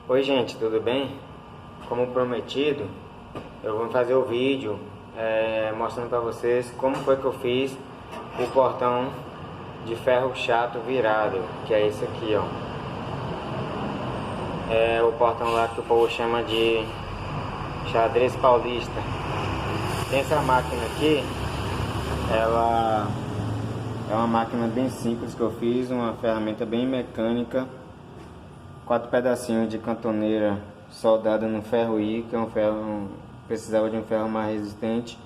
Oi gente, tudo bem? Como prometido, eu vou fazer o vídeo mostrando para vocês como foi que eu fiz o portão de ferro chato virado, que é esse aqui, ó. É o portão lá que o povo chama de xadrez paulista. Tem essa máquina aqui, ela é uma máquina bem simples que eu fiz, uma ferramenta bem mecânica. 4 pedacinhos de cantoneira soldada no ferro I, que é um ferro, precisava de um ferro mais resistente.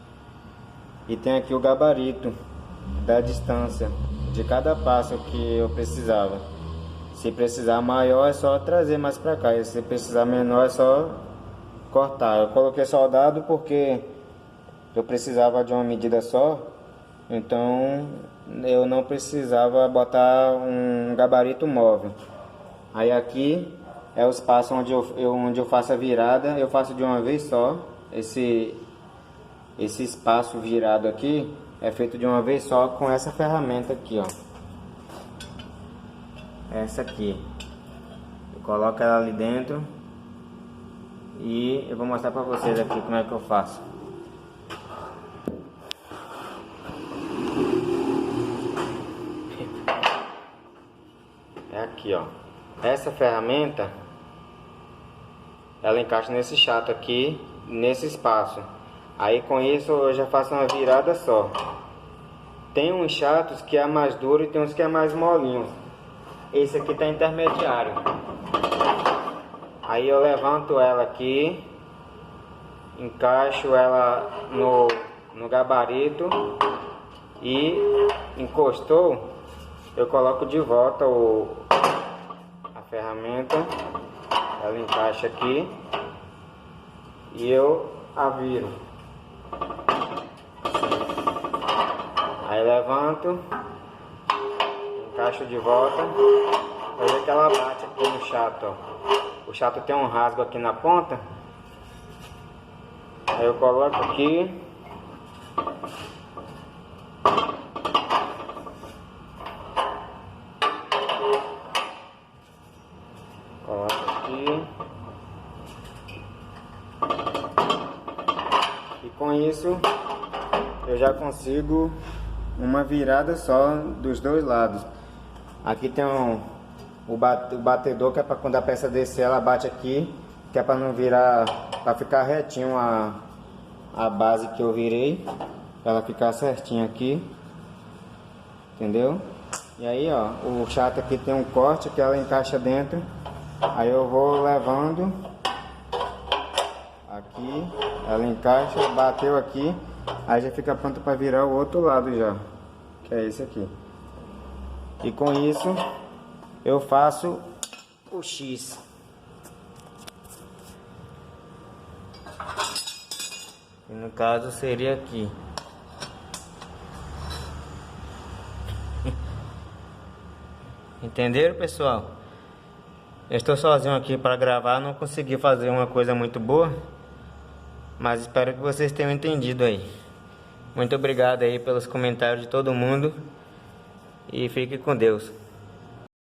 E tem aqui o gabarito da distância de cada passo que eu precisava. Se precisar maior é só trazer mais para cá, e se precisar menor é só cortar. Eu coloquei soldado porque eu precisava de uma medida só, então eu não precisava botar um gabarito móvel. Aí aqui é o espaço onde eu faço a virada, eu faço de uma vez só. Esse espaço virado aqui é feito de uma vez só com essa ferramenta aqui, ó. Essa aqui. Eu coloco ela ali dentro e eu vou mostrar pra vocês aqui como é que eu faço. É aqui, ó. Essa ferramenta, ela encaixa nesse chato aqui, nesse espaço. Aí com isso eu já faço uma virada só. Tem uns chatos que é mais duro e tem uns que é mais molinho. Esse aqui tá intermediário. Aí eu levanto ela aqui, encaixo ela no gabarito e encostou, eu coloco de volta a ferramenta, ela encaixa aqui e eu a viro. Aí levanto, encaixo de volta, pra ver que ela bate aqui no chato, ó. O chato tem um rasgo aqui na ponta, aí eu coloco aqui. Coloco aqui. E com isso eu já consigo uma virada só dos dois lados. Aqui tem o batedor, que é para quando a peça descer ela bate aqui, que é para não virar, para ficar retinho a base que eu virei, para ela ficar certinho aqui, entendeu? E aí, ó, o chato aqui tem um corte que ela encaixa dentro. Aí eu vou levando aqui, ela encaixa, bateu aqui, aí já fica pronto para virar o outro lado já, que é esse aqui. E com isso eu faço o X. E no caso seria aqui. Entenderam, pessoal? Eu estou sozinho aqui para gravar, não consegui fazer uma coisa muito boa, mas espero que vocês tenham entendido aí. Muito obrigado aí pelos comentários de todo mundo e fique com Deus.